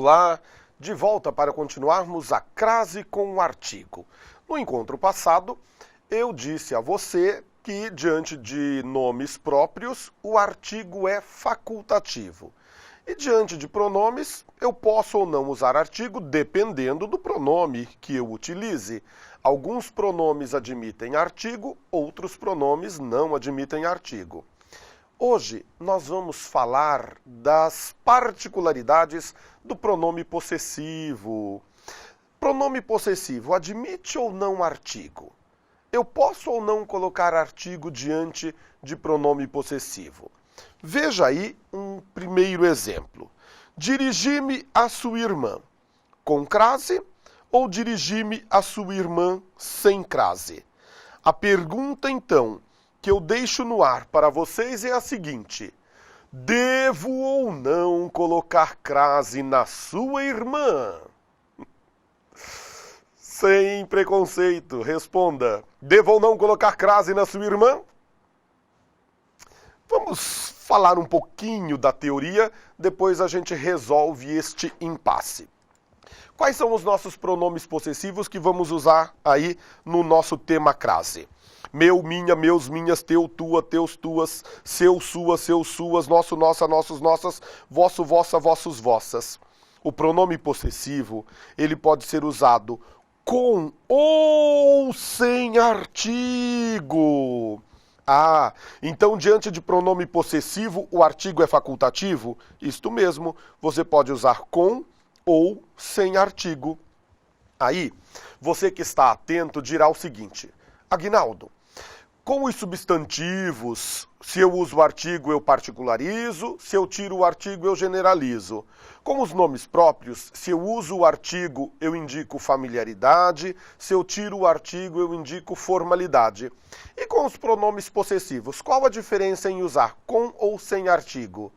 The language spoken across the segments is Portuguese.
Olá, de volta para continuarmos a crase com o artigo. No encontro passado, eu disse a você que, diante de nomes próprios, o artigo é facultativo. E diante de pronomes, eu posso ou não usar artigo dependendo do pronome que eu utilize. Alguns pronomes admitem artigo, outros pronomes não admitem artigo. Hoje nós vamos falar das particularidades do pronome possessivo. Pronome possessivo admite ou não artigo? Eu posso ou não colocar artigo diante de pronome possessivo? Veja aí um primeiro exemplo. Dirigi-me a sua irmã com crase ou dirigi-me a sua irmã sem crase? A pergunta, então, que eu deixo no ar para vocês é a seguinte: devo ou não colocar crase na sua irmã? Sem preconceito, responda. Devo ou não colocar crase na sua irmã? Vamos falar um pouquinho da teoria, depois a gente resolve este impasse. Quais são os nossos pronomes possessivos que vamos usar aí no nosso tema crase? Meu, minha, meus, minhas, teu, tua, teus, tuas, seu, sua, seus, suas, nosso, nossa, nossos, nossas, vosso, vossa, vossos, vossas. O pronome possessivo, ele pode ser usado com ou sem artigo. Ah, então diante de pronome possessivo, o artigo é facultativo? Isto mesmo, você pode usar com ou sem artigo. Aí, você que está atento dirá o seguinte: Aguinaldo, com os substantivos, se eu uso o artigo eu particularizo, se eu tiro o artigo eu generalizo. Com os nomes próprios, se eu uso o artigo eu indico familiaridade, se eu tiro o artigo eu indico formalidade. E com os pronomes possessivos, qual a diferença em usar com ou sem artigo?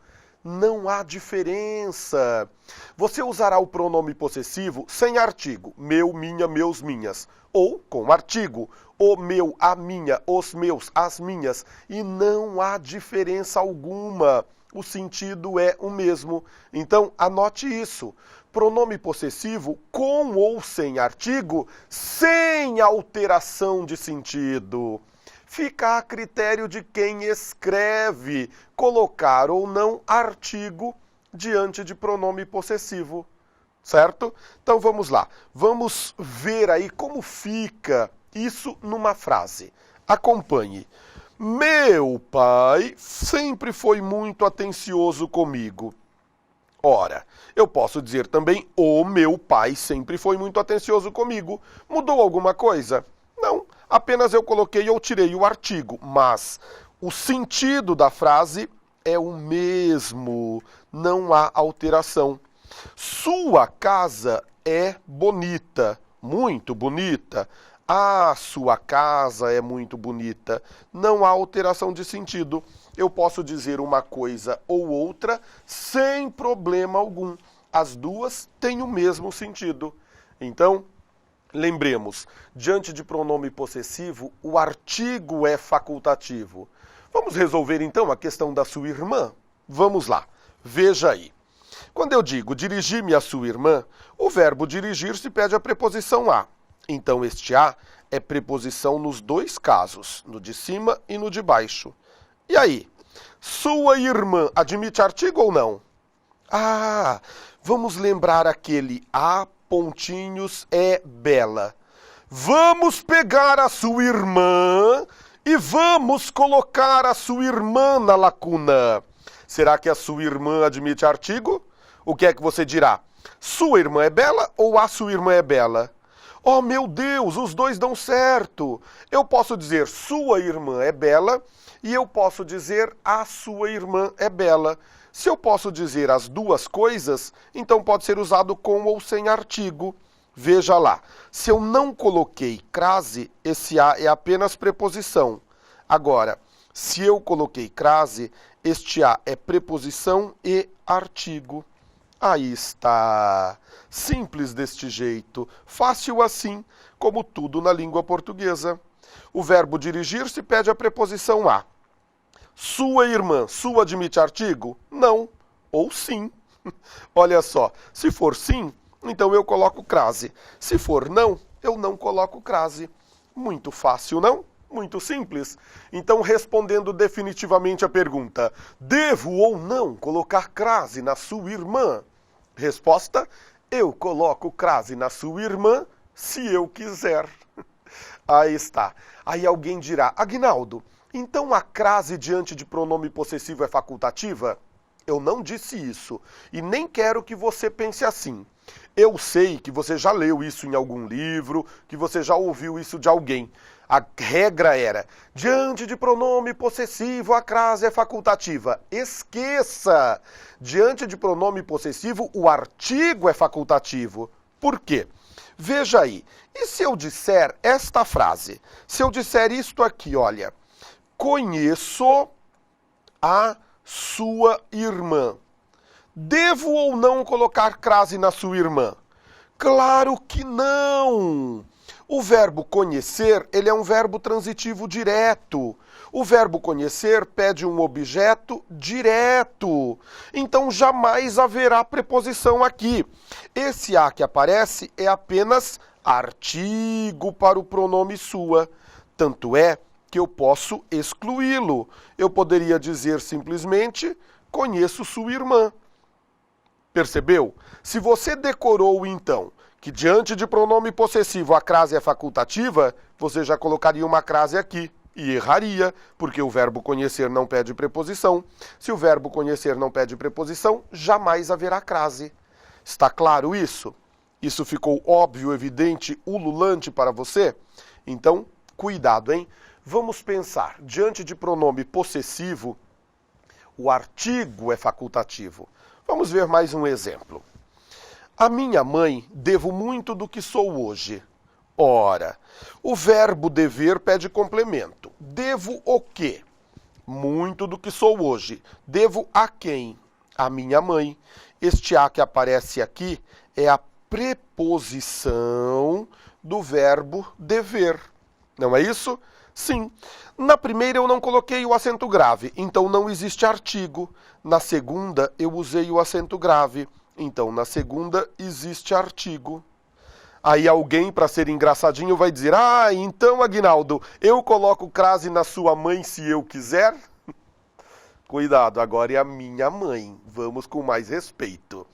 Não há diferença. Você usará o pronome possessivo sem artigo, meu, minha, meus, minhas, ou com artigo, o meu, a minha, os meus, as minhas, e não há diferença alguma. O sentido é o mesmo. Então, anote isso. Pronome possessivo com ou sem artigo, sem alteração de sentido. Fica a critério de quem escreve colocar ou não artigo diante de pronome possessivo, certo? Então vamos lá, vamos ver aí como fica isso numa frase. Acompanhe. Meu pai sempre foi muito atencioso comigo. Ora, eu posso dizer também o meu pai sempre foi muito atencioso comigo. Mudou alguma coisa? Não, apenas eu coloquei ou tirei o artigo, mas o sentido da frase é o mesmo, não há alteração. Sua casa é bonita, muito bonita. A sua casa é muito bonita. Não há alteração de sentido. Eu posso dizer uma coisa ou outra sem problema algum. As duas têm o mesmo sentido. Então, lembremos, diante de pronome possessivo, o artigo é facultativo. Vamos resolver então a questão da sua irmã? Vamos lá, veja aí. Quando eu digo dirigir-me à sua irmã, o verbo dirigir se pede a preposição a. Então este a é preposição nos dois casos, no de cima e no de baixo. E aí, sua irmã admite artigo ou não? Ah, vamos lembrar aquele a pontinhos é bela. Vamos pegar a sua irmã e vamos colocar a sua irmã na lacuna. Será que a sua irmã admite artigo? O que é que você dirá? Sua irmã é bela ou a sua irmã é bela? Oh, meu Deus, os dois dão certo. Eu posso dizer sua irmã é bela e eu posso dizer a sua irmã é bela. Se eu posso dizer as duas coisas, então pode ser usado com ou sem artigo. Veja lá, se eu não coloquei crase, esse a é apenas preposição. Agora, se eu coloquei crase, este a é preposição e artigo. Aí está. Simples deste jeito, fácil assim, como tudo na língua portuguesa. O verbo dirigir se pede a preposição a. Sua irmã, sua admite artigo? Não. Ou sim. Olha só, se for sim, então eu coloco crase. Se for não, eu não coloco crase. Muito fácil, não? Muito simples. Então, respondendo definitivamente a pergunta, devo ou não colocar crase na sua irmã? Resposta, eu coloco crase na sua irmã se eu quiser. Aí está. Aí alguém dirá, Aguinaldo, então a crase diante de pronome possessivo é facultativa? Eu não disse isso. E nem quero que você pense assim. Eu sei que você já leu isso em algum livro, que você já ouviu isso de alguém. A regra era, diante de pronome possessivo, a crase é facultativa. Esqueça! Diante de pronome possessivo, o artigo é facultativo. Por quê? Veja aí, e se eu disser esta frase? Se eu disser isto aqui, olha, conheço a sua irmã. Devo ou não colocar crase na sua irmã? Claro que não! O verbo conhecer, ele é um verbo transitivo direto. O verbo conhecer pede um objeto direto. Então jamais haverá preposição aqui. Esse a que aparece é apenas artigo para o pronome sua. Tanto é que eu posso excluí-lo. Eu poderia dizer simplesmente, conheço sua irmã. Percebeu? Se você decorou, então, que diante de pronome possessivo a crase é facultativa, você já colocaria uma crase aqui. E erraria, porque o verbo conhecer não pede preposição. Se o verbo conhecer não pede preposição, jamais haverá crase. Está claro isso? Isso ficou óbvio, evidente, ululante para você? Então, cuidado, hein? Vamos pensar, diante de pronome possessivo, o artigo é facultativo. Vamos ver mais um exemplo. A minha mãe devo muito do que sou hoje. Ora, o verbo dever pede complemento. Devo o quê? Muito do que sou hoje. Devo a quem? A minha mãe. Este a que aparece aqui é a preposição do verbo dever. Não é isso? Sim. Na primeira eu não coloquei o acento grave, então não existe artigo. Na segunda eu usei o acento grave, então na segunda existe artigo. Aí alguém, para ser engraçadinho, vai dizer, então, Aguinaldo, eu coloco crase na sua mãe se eu quiser? Cuidado, agora é a minha mãe. Vamos com mais respeito.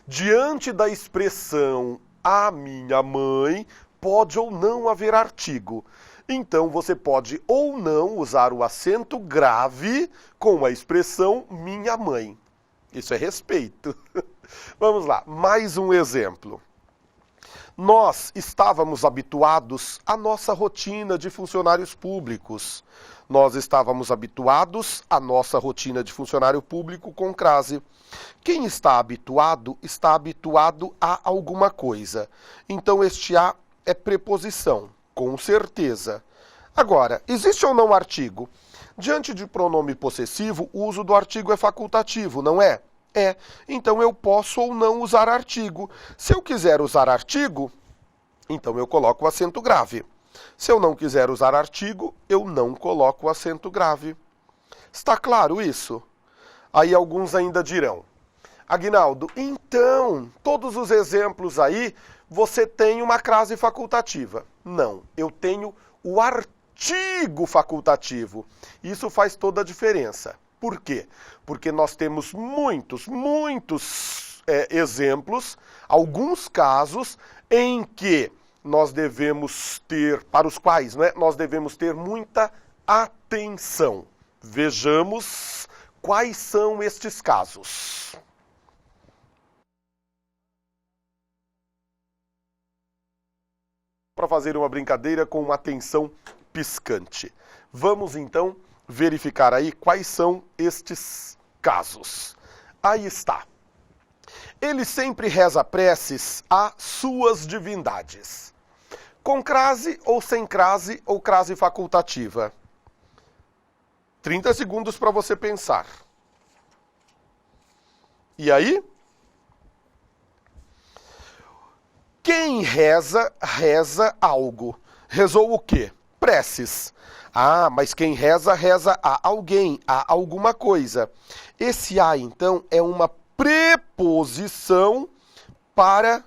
Diante da expressão a minha mãe, pode ou não haver artigo. Então, você pode ou não usar o acento grave com a expressão minha mãe. Isso é respeito. Vamos lá, mais um exemplo. Nós estávamos habituados à nossa rotina de funcionários públicos. Nós estávamos habituados à nossa rotina de funcionário público com crase. Quem está habituado a alguma coisa. Então, este a é preposição. Com certeza. Agora, existe ou não artigo? Diante de pronome possessivo, o uso do artigo é facultativo, não é? É. Então eu posso ou não usar artigo. Se eu quiser usar artigo, então eu coloco o acento grave. Se eu não quiser usar artigo, eu não coloco o acento grave. Está claro isso? Aí alguns ainda dirão, Aguinaldo, então, todos os exemplos aí, você tem uma crase facultativa. Não, eu tenho o artigo facultativo. Isso faz toda a diferença. Por quê? Porque nós temos muitos exemplos, alguns casos em que nós devemos ter, para os quais nós devemos ter muita atenção. Vejamos quais são estes casos. Para fazer uma brincadeira com uma atenção piscante. Vamos então verificar aí quais são estes casos. Aí está. Ele sempre reza preces a suas divindades. Com crase ou sem crase ou crase facultativa? 30 segundos para você pensar. E aí? Quem reza, reza algo. Rezou o quê? Preces. Mas quem reza, reza a alguém, a alguma coisa. Esse a, então, é uma preposição para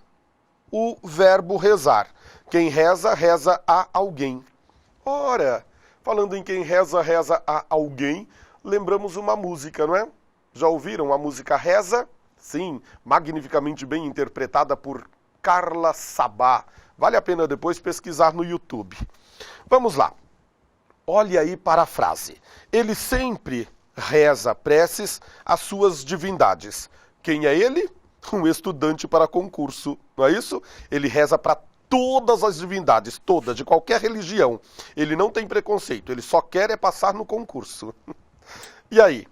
o verbo rezar. Quem reza, reza a alguém. Ora, falando em quem reza, reza a alguém, lembramos uma música, não é? Já ouviram a música Reza? Sim, magnificamente bem interpretada por Carla Sabá. Vale a pena depois pesquisar no YouTube. Vamos lá. Olhe aí para a frase. Ele sempre reza preces às suas divindades. Quem é ele? Um estudante para concurso, não é isso? Ele reza para todas as divindades, todas, de qualquer religião. Ele não tem preconceito, ele só quer é passar no concurso. E aí?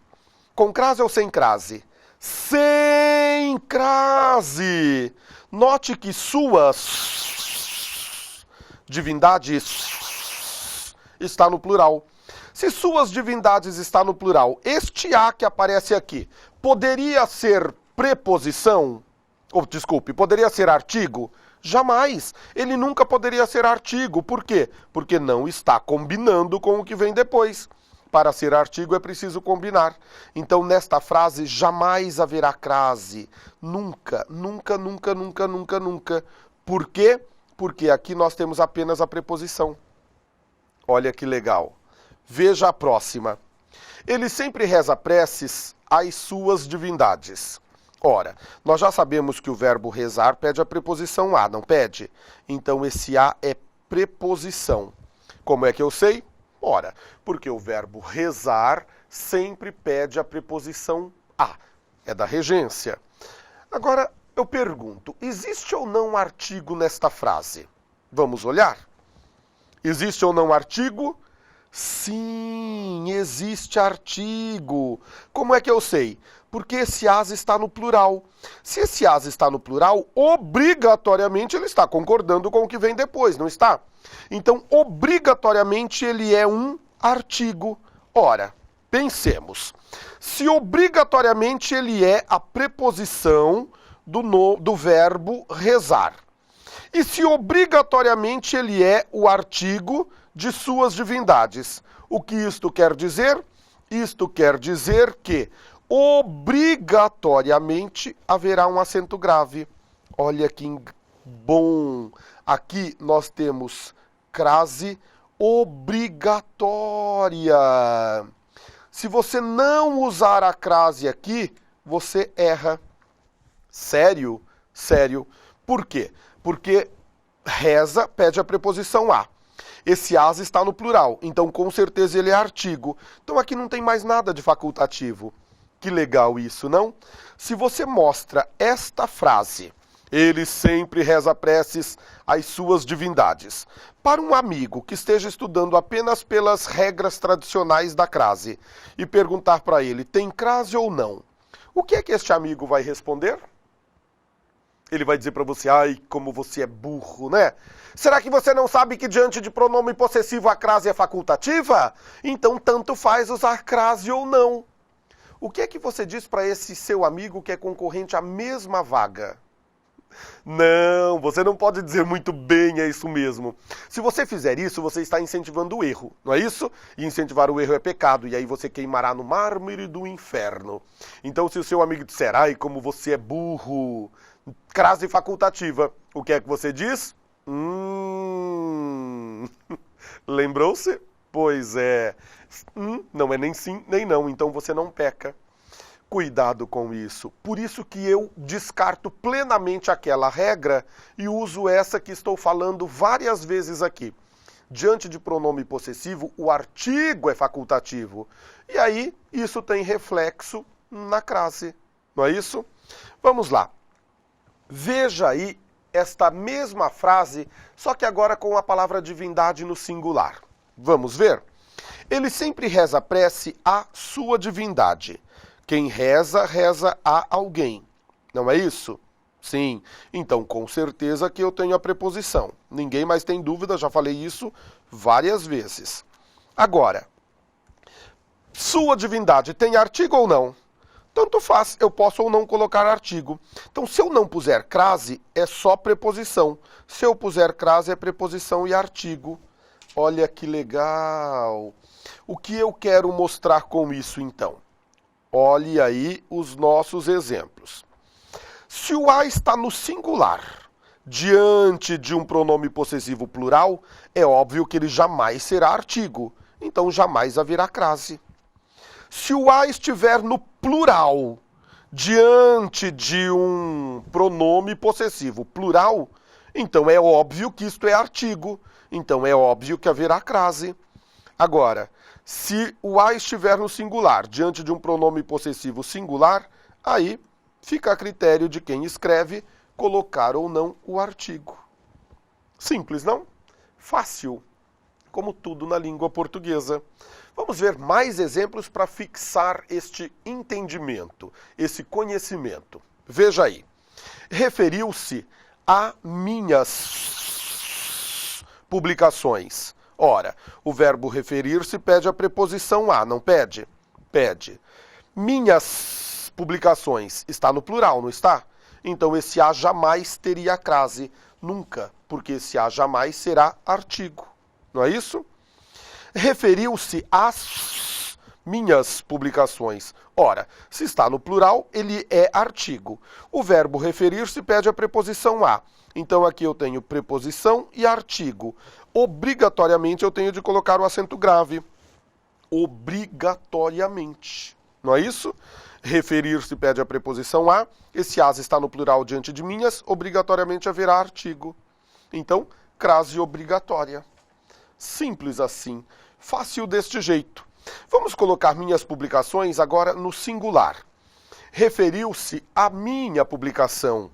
Com crase ou sem crase? Sem crase! Note que suas divindades está no plural. Se suas divindades está no plural, este a que aparece aqui poderia ser preposição? Ou, desculpe, poderia ser artigo? Jamais. Ele nunca poderia ser artigo. Por quê? Porque não está combinando com o que vem depois. Para ser artigo é preciso combinar. Então, nesta frase, jamais haverá crase. Nunca, nunca, nunca, nunca, nunca, nunca. Por quê? Porque aqui nós temos apenas a preposição. Olha que legal. Veja a próxima. Ele sempre reza preces às suas divindades. Ora, nós já sabemos que o verbo rezar pede a preposição a, não pede? Então, esse a é preposição. Como é que eu sei? Ora, porque o verbo rezar sempre pede a preposição a. É da regência. Agora, eu pergunto, existe ou não artigo nesta frase? Vamos olhar? Existe ou não artigo? Sim, existe artigo. Como é que eu sei? Porque esse as está no plural. Se esse as está no plural, obrigatoriamente ele está concordando com o que vem depois, não está? Então, obrigatoriamente ele é um artigo. Ora, pensemos. Se obrigatoriamente ele é a preposição do verbo rezar. E se obrigatoriamente ele é o artigo de suas divindades. O que isto quer dizer? Isto quer dizer que obrigatoriamente haverá um acento grave. Olha que bom! Aqui nós temos crase obrigatória. Se você não usar a crase aqui, você erra. Sério? Sério. Por quê? Porque reza pede a preposição a. Esse as está no plural, então com certeza ele é artigo. Então aqui não tem mais nada de facultativo. Que legal isso, não? Se você mostra esta frase, ele sempre reza preces às suas divindades, para um amigo que esteja estudando apenas pelas regras tradicionais da crase, e perguntar para ele, tem crase ou não? O que é que este amigo vai responder? Ele vai dizer para você, ai, como você é burro, né? Será que você não sabe que diante de pronome possessivo a crase é facultativa? Então tanto faz usar crase ou não. O que é que você diz para esse seu amigo que é concorrente à mesma vaga? Não, você não pode dizer muito bem, é isso mesmo. Se você fizer isso, você está incentivando o erro, não é isso? E incentivar o erro é pecado, e aí você queimará no mármore do inferno. Então, se o seu amigo disser, ai, como você é burro, crase facultativa, o que é que você diz? Lembrou-se? Pois é. Não é nem sim, nem não, então você não peca. Cuidado com isso. Por isso que eu descarto plenamente aquela regra e uso essa que estou falando várias vezes aqui. Diante de pronome possessivo, o artigo é facultativo. E aí, isso tem reflexo na crase. Não é isso? Vamos lá. Veja aí esta mesma frase, só que agora com a palavra divindade no singular. Vamos ver? Ele sempre reza prece à sua divindade. Quem reza, reza a alguém. Não é isso? Sim. Então, com certeza que eu tenho a preposição. Ninguém mais tem dúvida, já falei isso várias vezes. Agora, sua divindade tem artigo ou não? Tanto faz, eu posso ou não colocar artigo. Então, se eu não puser crase, é só preposição. Se eu puser crase, é preposição e artigo. Olha que legal! O que eu quero mostrar com isso, então? Olhe aí os nossos exemplos. Se o a está no singular, diante de um pronome possessivo plural, é óbvio que ele jamais será artigo, então jamais haverá crase. Se o a estiver no plural, diante de um pronome possessivo plural, então é óbvio que isto é artigo, então é óbvio que haverá crase. Agora, se o a estiver no singular, diante de um pronome possessivo singular, aí fica a critério de quem escreve colocar ou não o artigo. Simples, não? Fácil, como tudo na língua portuguesa. Vamos ver mais exemplos para fixar este entendimento, esse conhecimento. Veja aí. Referiu-se a minhas publicações. Ora, o verbo referir-se pede a preposição a, não pede? Pede. Minhas publicações está no plural, não está? Então esse a jamais teria crase. Nunca, porque esse a jamais será artigo. Não é isso? Referiu-se às minhas publicações. Ora, se está no plural, ele é artigo. O verbo referir-se pede a preposição a. Então aqui eu tenho preposição e artigo. Obrigatoriamente eu tenho de colocar o acento grave. Obrigatoriamente. Não é isso? Referir-se pede a preposição a. Esse as está no plural diante de minhas, obrigatoriamente haverá artigo. Então, crase obrigatória. Simples assim. Fácil deste jeito. Vamos colocar minhas publicações agora no singular. Referiu-se à minha publicação,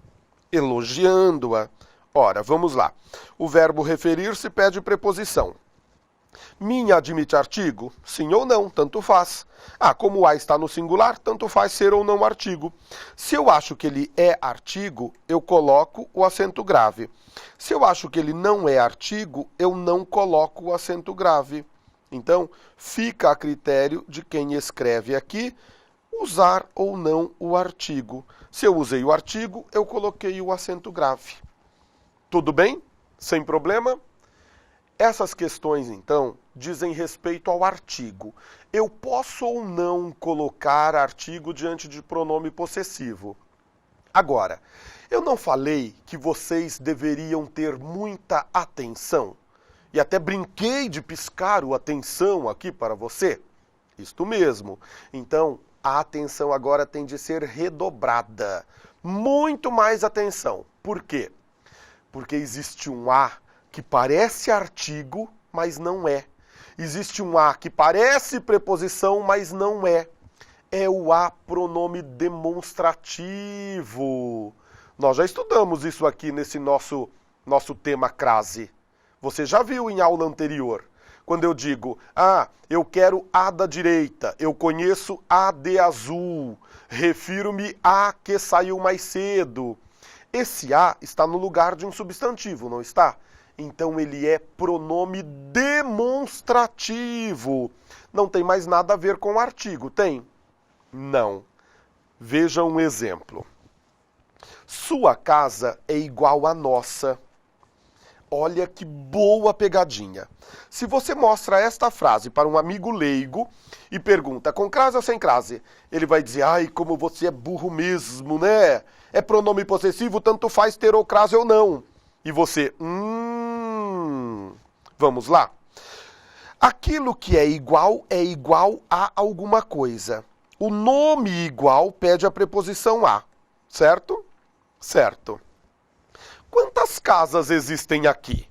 elogiando-a. Ora, vamos lá. O verbo referir-se pede preposição. Minha admite artigo? Sim ou não, tanto faz. Como o a está no singular, tanto faz ser ou não artigo. Se eu acho que ele é artigo, eu coloco o acento grave. Se eu acho que ele não é artigo, eu não coloco o acento grave. Então, fica a critério de quem escreve aqui usar ou não o artigo. Se eu usei o artigo, eu coloquei o acento grave. Tudo bem? Sem problema? Essas questões, então, dizem respeito ao artigo. Eu posso ou não colocar artigo diante de pronome possessivo. Agora, eu não falei que vocês deveriam ter muita atenção? E até brinquei de piscar o atenção aqui para você? Isto mesmo. Então, a atenção agora tem de ser redobrada. Muito mais atenção. Por quê? Porque existe um a que parece artigo, mas não é. Existe um a que parece preposição, mas não é. É o a pronome demonstrativo. Nós já estudamos isso aqui nesse nosso tema crase. Você já viu em aula anterior. Quando eu digo, eu quero a da direita, eu conheço a de azul, refiro-me a que saiu mais cedo. Esse a está no lugar de um substantivo, não está? Então ele é pronome demonstrativo. Não tem mais nada a ver com o artigo, tem? Não. Veja um exemplo. Sua casa é igual à nossa. Olha que boa pegadinha. Se você mostra esta frase para um amigo leigo e pergunta, com crase ou sem crase? Ele vai dizer, como você é burro mesmo, né? É pronome possessivo, tanto faz ter ou crase ou não. E você, vamos lá. Aquilo que é igual a alguma coisa. O nome igual pede a preposição a, certo? Certo. Quantas casas existem aqui?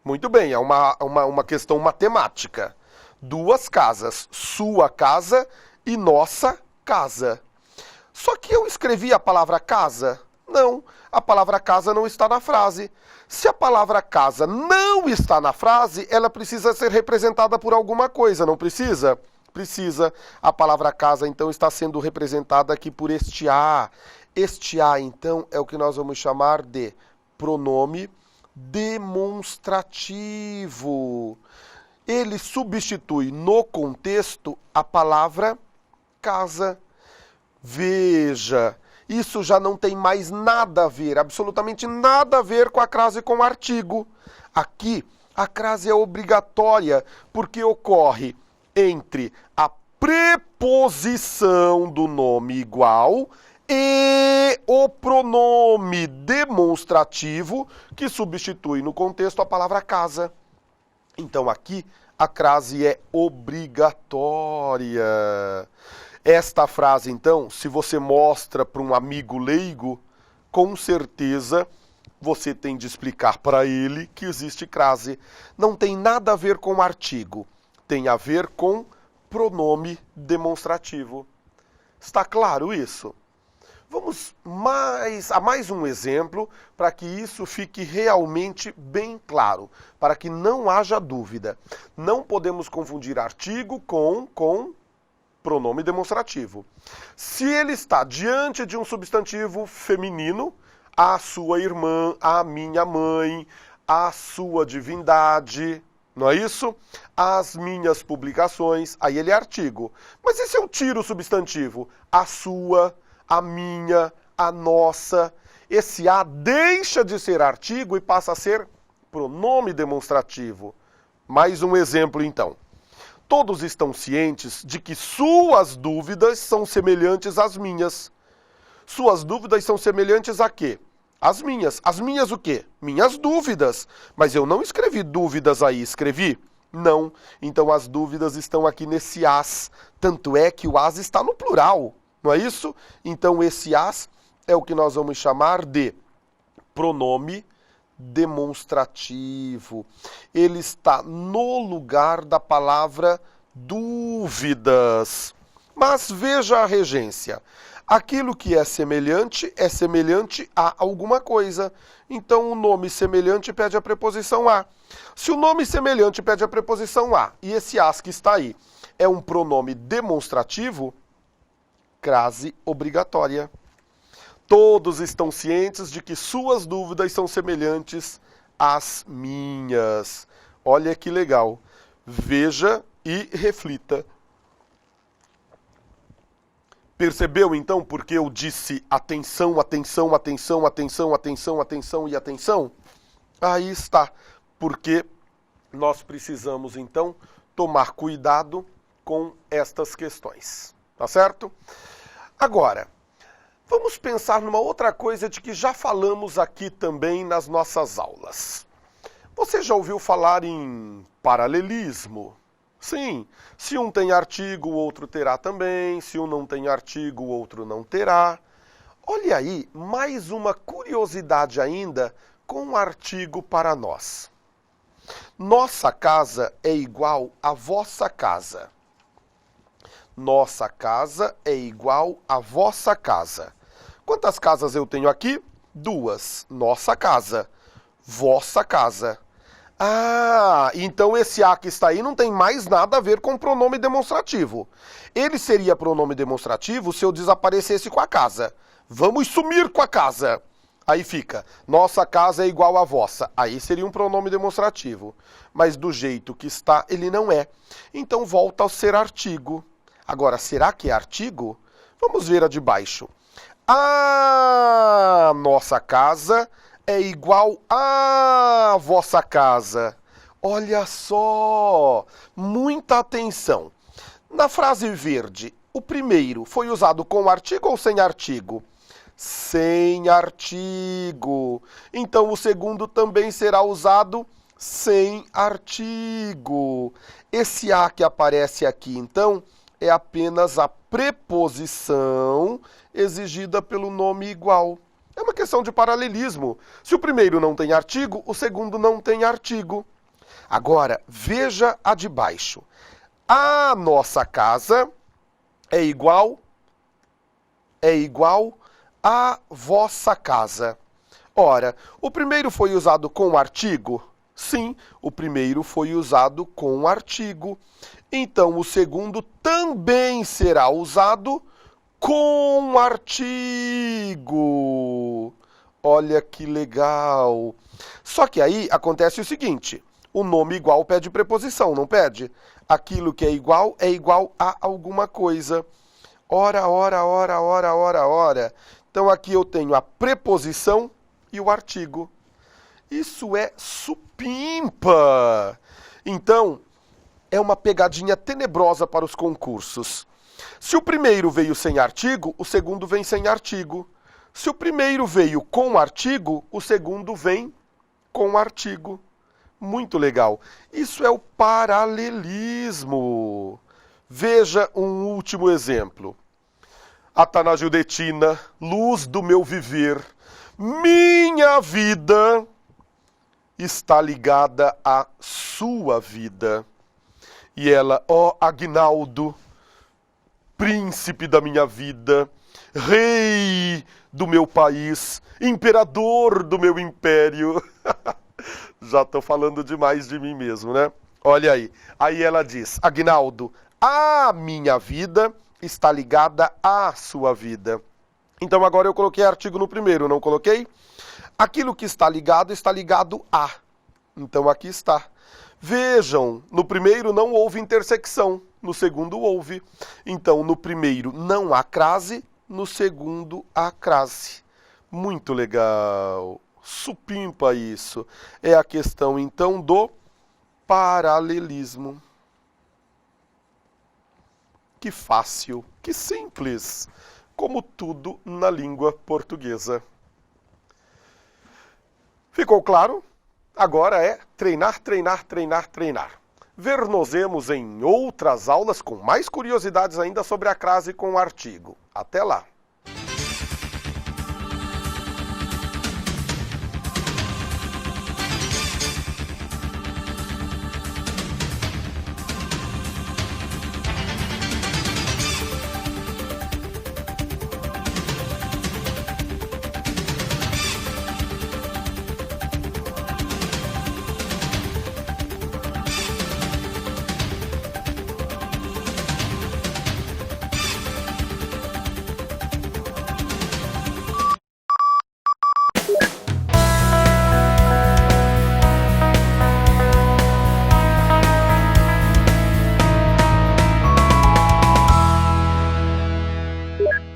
Muito bem, é uma questão matemática. 2 casas, sua casa e nossa casa. Só que eu escrevi a palavra casa? Não, a palavra casa não está na frase. Se a palavra casa não está na frase, ela precisa ser representada por alguma coisa, não precisa? Precisa. A palavra casa, então, está sendo representada aqui por este a. Este a, então, é o que nós vamos chamar de pronome demonstrativo. Ele substitui no contexto a palavra casa. Veja, isso já não tem mais nada a ver, absolutamente nada a ver com a crase com artigo. Aqui, a crase é obrigatória, porque ocorre entre a preposição preposição do nome igual e o pronome demonstrativo que substitui no contexto a palavra casa. Então aqui a crase é obrigatória. Esta frase, então, se você mostra para um amigo leigo, com certeza você tem de explicar para ele que existe crase. Não tem nada a ver com artigo, tem a ver com pronome demonstrativo. Está claro isso? Vamos a mais um exemplo para que isso fique realmente bem claro, para que não haja dúvida. Não podemos confundir artigo com pronome demonstrativo. Se ele está diante de um substantivo feminino, a sua irmã, a minha mãe, a sua divindade, não é isso? As minhas publicações, aí ele é artigo. Mas e se eu tiro o substantivo? A sua, a minha, a nossa. Esse a deixa de ser artigo e passa a ser pronome demonstrativo. Mais um exemplo, então. Todos estão cientes de que suas dúvidas são semelhantes às minhas. Suas dúvidas são semelhantes a quê? As minhas. As minhas o quê? Minhas dúvidas. Mas eu não escrevi dúvidas aí, escrevi? Não. Então as dúvidas estão aqui nesse as. Tanto é que o as está no plural. Não é isso? Então esse as é o que nós vamos chamar de pronome demonstrativo. Ele está no lugar da palavra dúvidas. Mas veja a regência. Aquilo que é semelhante a alguma coisa. Então o nome semelhante pede a preposição a. Se o nome semelhante pede a preposição a e esse as que está aí é um pronome demonstrativo, crase obrigatória. Todos estão cientes de que suas dúvidas são semelhantes às minhas. Olha que legal. Veja e reflita. Percebeu, então, porque eu disse atenção, atenção, atenção, atenção, atenção, atenção e atenção? Aí está. Porque nós precisamos, então, tomar cuidado com estas questões. Tá certo? Agora, vamos pensar numa outra coisa de que já falamos aqui também nas nossas aulas. Você já ouviu falar em paralelismo? Sim, se um tem artigo, o outro terá também. Se um não tem artigo, o outro não terá. Olha aí, mais uma curiosidade ainda com um artigo para nós. Nossa casa é igual à vossa casa. Nossa casa é igual à vossa casa. Quantas casas eu tenho aqui? 2. Nossa casa. Vossa casa. Ah, então esse a que está aí não tem mais nada a ver com pronome demonstrativo. Ele seria pronome demonstrativo se eu desaparecesse com a casa. Vamos sumir com a casa. Aí fica, nossa casa é igual à vossa. Aí seria um pronome demonstrativo. Mas do jeito que está, ele não é. Então volta a ser artigo. Agora, será que é artigo? Vamos ver a de baixo. A nossa casa é igual à vossa casa. Olha só! Muita atenção. Na frase verde, o primeiro foi usado com artigo ou sem artigo? Sem artigo. Então o segundo também será usado sem artigo. Esse a que aparece aqui, então, é apenas a preposição exigida pelo nome igual. É uma questão de paralelismo. Se o primeiro não tem artigo, o segundo não tem artigo. Agora, veja a de baixo. A nossa casa é igual à vossa casa. Ora, o primeiro foi usado com artigo? Sim, o primeiro foi usado com artigo. Então, o segundo também será usado com artigo. Olha que legal. Só que aí acontece o seguinte, o nome igual pede preposição, não pede? Aquilo que é igual a alguma coisa. Ora, ora, ora, ora, ora, ora. Então aqui eu tenho a preposição e o artigo. Isso é supimpa. Então, é uma pegadinha tenebrosa para os concursos. Se o primeiro veio sem artigo, o segundo vem sem artigo. Se o primeiro veio com artigo, o segundo vem com artigo. Muito legal. Isso é o paralelismo. Veja um último exemplo. Atanagildetina, luz do meu viver, minha vida está ligada à sua vida. E ela, ó Aguinaldo, príncipe da minha vida, rei do meu país, imperador do meu império. Já estou falando demais de mim mesmo, né? Olha aí. Aí ela diz, Aguinaldo, a minha vida está ligada à sua vida. Então agora eu coloquei artigo no primeiro, não coloquei? Aquilo que está ligado a. Então aqui está. Vejam, no primeiro não houve intersecção, no segundo houve. Então no primeiro não há crase, no segundo há crase. Muito legal. Supimpa isso. É a questão então do paralelismo. Que fácil, que simples, como tudo na língua portuguesa. Ficou claro? Agora é treinar, treinar, treinar, treinar. Ver-nos-emos em outras aulas com mais curiosidades ainda sobre a crase com o artigo. Até lá!